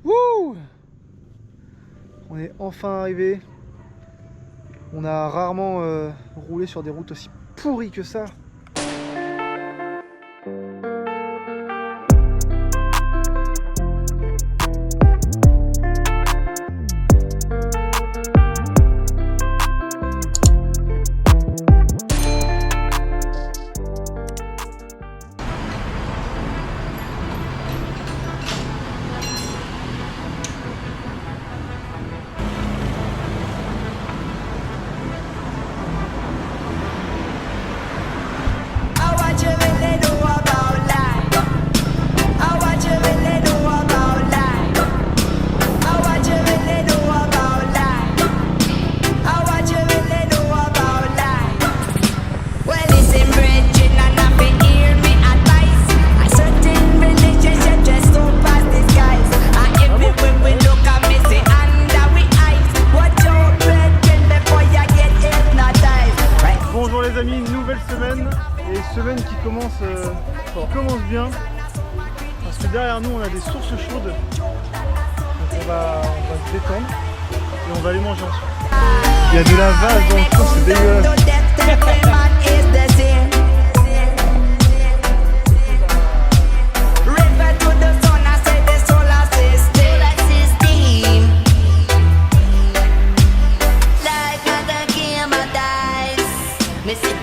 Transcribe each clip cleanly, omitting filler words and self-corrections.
Wouh! On est enfin arrivé. On a rarement roulé sur des routes aussi pourries que ça. Bonjour les amis, nouvelle semaine et semaine qui commence bien parce que derrière nous on a des sources chaudes, donc on va se détendre et on va aller manger ensemble. Il y a de la vase dans le fond, c'est dégueulasse.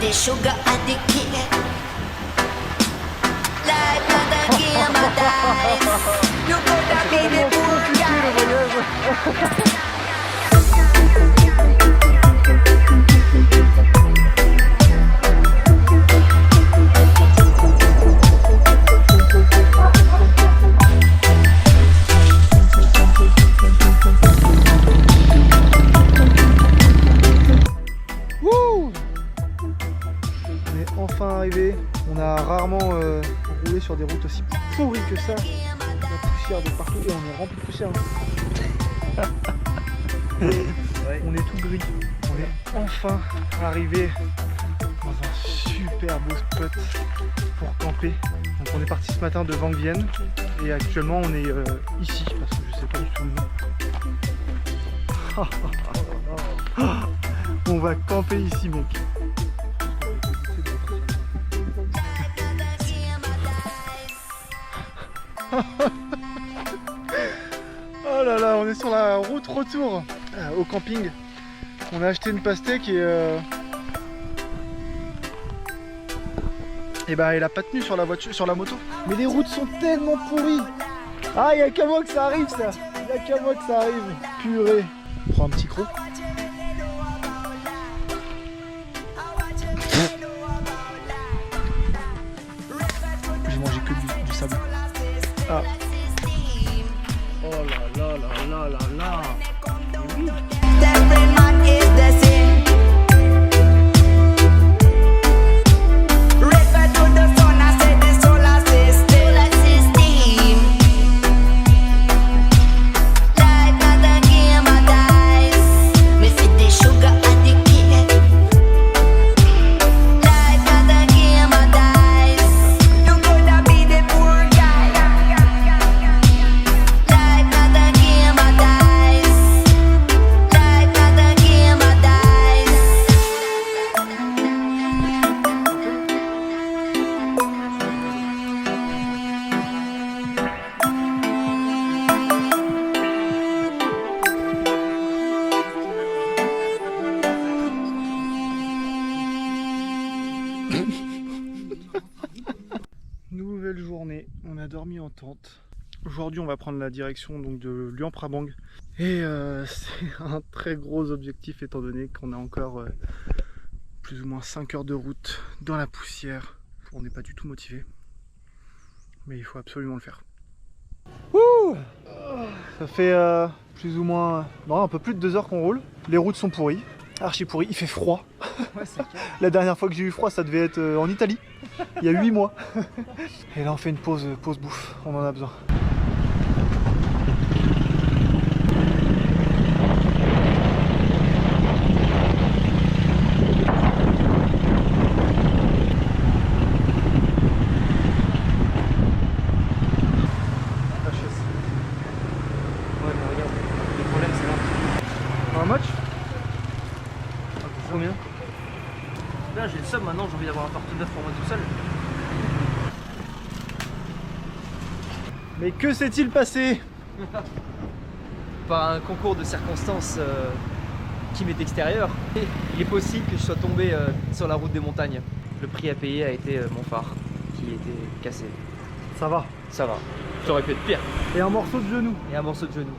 Sugar addicted, like the game of dice. You coulda been the poor guy. Enfin arrivé, on a rarement roulé sur des routes aussi pourries que ça. La poussière de partout et on est rempli de poussière. On est tout gris. On est enfin arrivé dans un super beau spot pour camper. Donc on est parti ce matin de Vang Vienne et actuellement on est ici parce que je sais pas du tout le nom. On va camper ici mec. Oh là là, on est sur la route retour au camping. On a acheté une pastèque et bah elle a pas tenu sur la voiture, sur la moto. Mais les routes sont tellement pourries. Ah, il y a qu'à moi que ça arrive ça. Il y a qu'à moi que ça arrive. Purée. On prend un petit croc. J'ai mangé que du sable. Ah. Oh là là là là là là. Oui. Nouvelle journée, on a dormi en tente. Aujourd'hui on va prendre la direction donc, de Luang Prabang. Et c'est un très gros objectif étant donné qu'on a encore plus ou moins 5 heures de route dans la poussière. On n'est pas du tout motivé. Mais il faut absolument le faire. Ouh, ça fait plus ou moins, non, un peu plus de 2 heures qu'on roule. Les routes sont pourries, archi pourries, il fait froid. Ouais, la dernière fois que j'ai eu froid ça devait être en Italie, il y a 8 mois. Et là on fait une pause bouffe, on en a besoin. much? Combien? Là j'ai le seum maintenant, j'ai envie d'avoir un porte-neuf pour moi tout seul. Mais que s'est-il passé? Par un concours de circonstances qui m'est extérieur, il est possible que je sois tombé sur la route des montagnes. Le prix à payer a été mon phare qui était cassé. Ça va. Ça va, ça aurait pu être pire. Et un morceau de genou. Et un morceau de genou.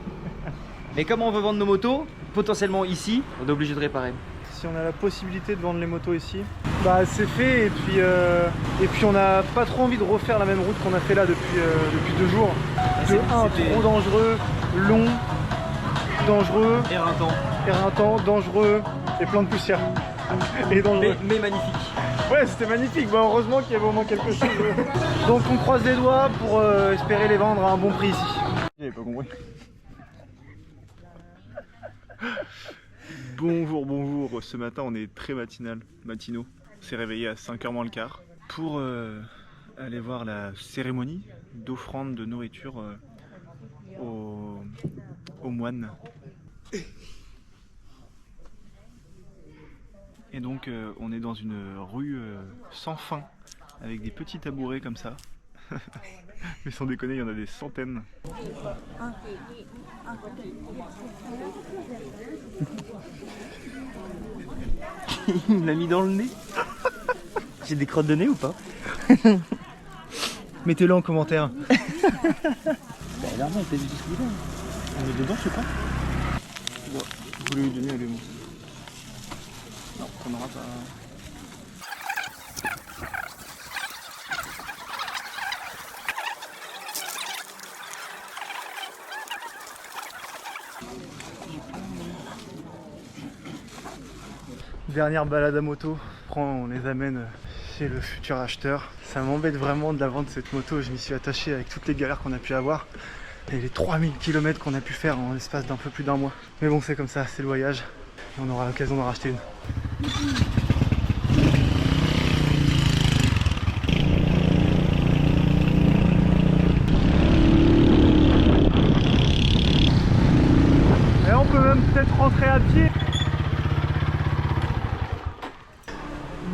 Mais comme on veut vendre nos motos, potentiellement ici, on est obligé de réparer. Si on a la possibilité de vendre les motos ici, bah c'est fait. Et puis on n'a pas trop envie de refaire la même route qu'on a fait là depuis 2 jours. C'était Trop dangereux, long, dangereux, éreintant, dangereux et plein de poussière. Et dangereux. mais magnifique. Ouais, c'était magnifique. Bah, heureusement qu'il y avait au moins quelque chose. Donc on croise les doigts pour espérer les vendre à un bon prix ici. J'avais pas compris. Bonjour, bonjour. Ce matin on est très matinaux. On s'est réveillé à 5h moins le quart pour aller voir la cérémonie d'offrande de nourriture aux moines. Et donc on est dans une rue sans fin avec des petits tabourets comme ça. Mais sans déconner, il y en a des centaines. Il me l'a mis dans le nez. J'ai des crottes de nez ou pas? Mettez-le en commentaire. Bah normal, t'as vu ce qu'il a. On est dedans, je sais pas. Bon, vous voulez lui donner les mots. Non, on n'aura pas. Dernière balade à moto, on les amène chez le futur acheteur. Ça m'embête vraiment de la vendre cette moto, je m'y suis attaché avec toutes les galères qu'on a pu avoir et les 3000 km qu'on a pu faire en l'espace d'un peu plus d'1 mois. Mais bon, c'est comme ça, c'est le voyage et on aura l'occasion d'en racheter une. Et on peut même peut-être rentrer à pied.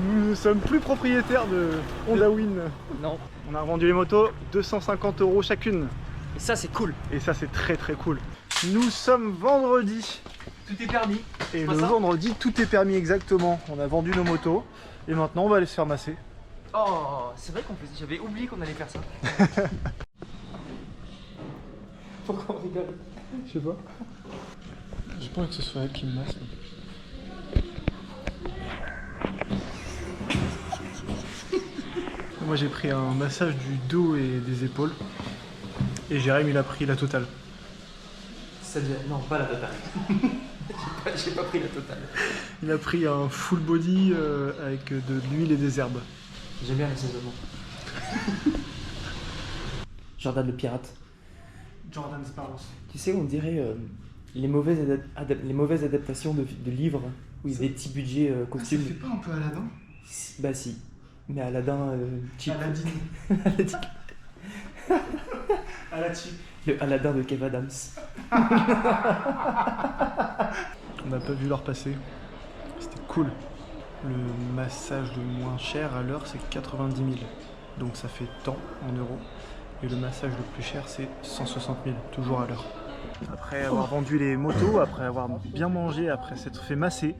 Nous ne sommes plus propriétaires de Honda Win. Non. On a vendu les motos 250 € chacune. Et ça c'est cool. Et ça c'est très très cool. Nous sommes vendredi. Tout est permis. Et Pas le ça vendredi tout est permis exactement. On a vendu nos motos. Et maintenant on va aller se faire masser. Oh, c'est vrai qu'on faisait. J'avais oublié qu'on allait faire ça. Pourquoi on rigole? Je sais pas. J'ai pas envie que ce soit elle qui me masse. Moi j'ai pris un massage du dos et des épaules. Et Jérém il a pris la totale. C'est-à-dire, non, pas la totale. J'ai pas pris la totale. Il a pris un full body avec de l'huile et des herbes. J'aime bien l'assaisonnement. Jordan le pirate. Jordan Sparrows. Tu sais, on dirait les mauvaises adaptations de livres où il y a des petits budgets costumes. Ça fait pas un peu Aladdin? Bah si. Mais Aladdin cheap. Aladdin. Aladdin. Aladdin. Le Aladdin de Kev Adams. On n'a pas vu l'heure passer. C'était cool. Le massage le moins cher à l'heure c'est 90 000. Donc ça fait tant en euros. Et le massage le plus cher c'est 160 000, toujours à l'heure. Après avoir vendu les motos, après avoir bien mangé, après s'être fait masser,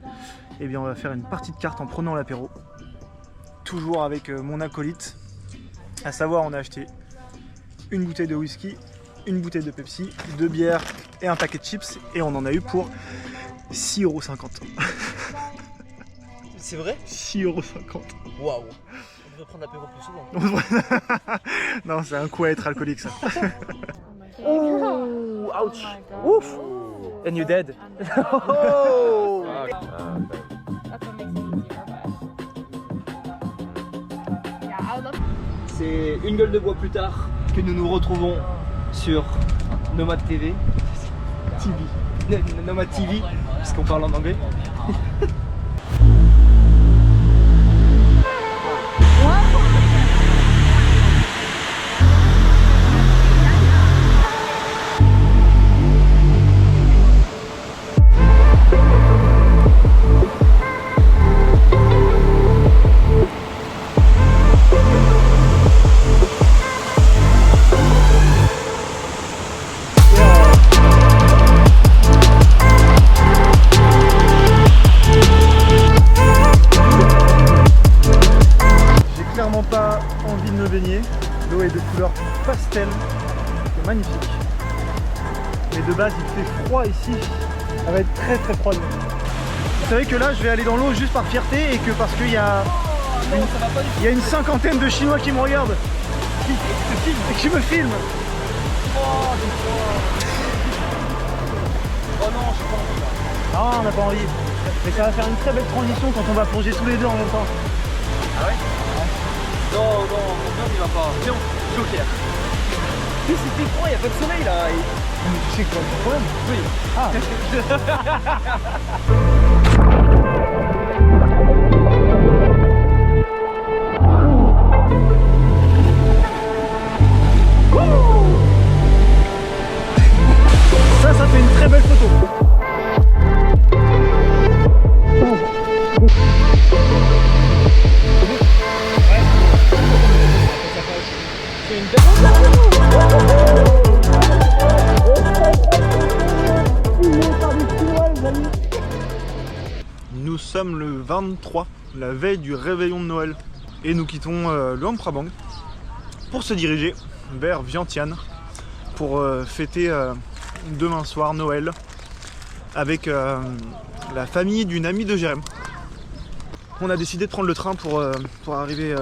eh bien on va faire une partie de cartes en prenant l'apéro. Toujours avec mon acolyte. À savoir, on a acheté une bouteille de whisky, une bouteille de Pepsi, 2 bières et un paquet de chips. Et on en a eu pour 6,50 €. C'est vrai? 6,50 €. Waouh. On devrait prendre l'apéro plus souvent. Non, c'est un coup à être alcoolique ça. Oh, ouch. Oh Ouf. And you dead. That's Oh. what makes it easier, but yeah, I would love. C'est une gueule de bois plus tard que nous nous retrouvons sur Nomad TV. Nomad TV, puisqu'on parle en anglais. Mais de base, il fait froid ici. Ça va être très très froid. Vous savez que là, je vais aller dans l'eau juste par fierté et que parce qu'il y a une cinquantaine de Chinois qui me regardent et qui me filment. Oh non, j'ai pas envie là. Ah, on n'a pas envie. Mais ça va faire une très belle transition quand on va plonger tous les deux en même temps. Ah ouais? Non, non, on n'y va pas. Viens, joker. Oui, c'était froid, il n'y a pas de soleil là. Mais tu sais quoi le problème? Oui. Ah. Ça fait une très belle photo. C'est une belle. Nous sommes le 23, la veille du réveillon de Noël, et nous quittons Luang Prabang pour se diriger vers Vientiane pour fêter demain soir Noël avec la famille d'une amie de Jérém. On a décidé de prendre le train pour arriver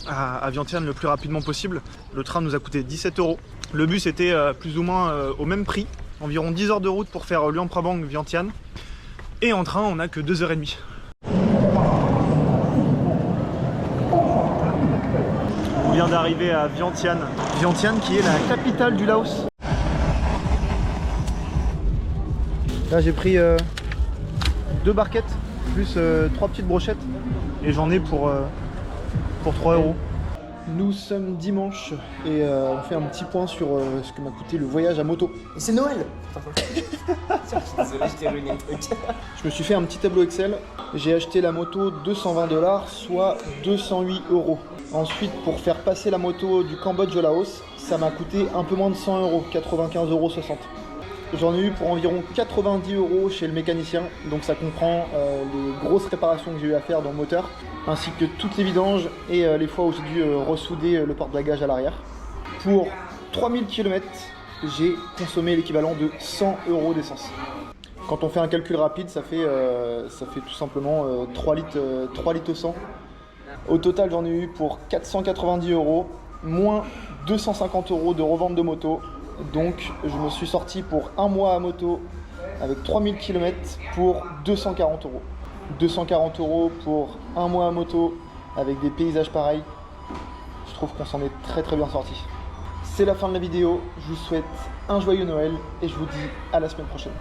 à Vientiane le plus rapidement possible. Le train nous a coûté 17 €. Le bus était plus ou moins au même prix, environ 10 heures de route pour faire Luang Prabang Vientiane. Et en train, on n'a que 2 h 30. On vient d'arriver à Vientiane. Vientiane qui est la capitale du Laos. Là, j'ai pris 2 barquettes, plus 3 petites brochettes. Et j'en ai pour 3 €. Nous sommes dimanche et on fait un petit point sur ce que m'a coûté le voyage à moto. Et c'est Noël. Désolé, je t'ai ruiné le truc. Je me suis fait un petit tableau Excel. J'ai acheté la moto 220 $, soit 208 €. Ensuite, pour faire passer la moto du Cambodge au Laos, ça m'a coûté un peu moins de 100 €, 95,60 €. J'en ai eu pour environ 90 € chez le mécanicien, donc ça comprend les grosses réparations que j'ai eu à faire dans le moteur, ainsi que toutes les vidanges et les fois où j'ai dû ressouder le porte-bagages à l'arrière. Pour 3000 km, j'ai consommé l'équivalent de 100 € d'essence. Quand on fait un calcul rapide, ça fait tout simplement 3 litres au 100. Au total, j'en ai eu pour 490 €, moins 250 € de revente de moto. Donc je me suis sorti pour un mois à moto avec 3000 km pour 240 €. 240 € pour un mois à moto avec des paysages pareils. Je trouve qu'on s'en est très très bien sorti. C'est la fin de la vidéo. Je vous souhaite un joyeux Noël et je vous dis à la semaine prochaine.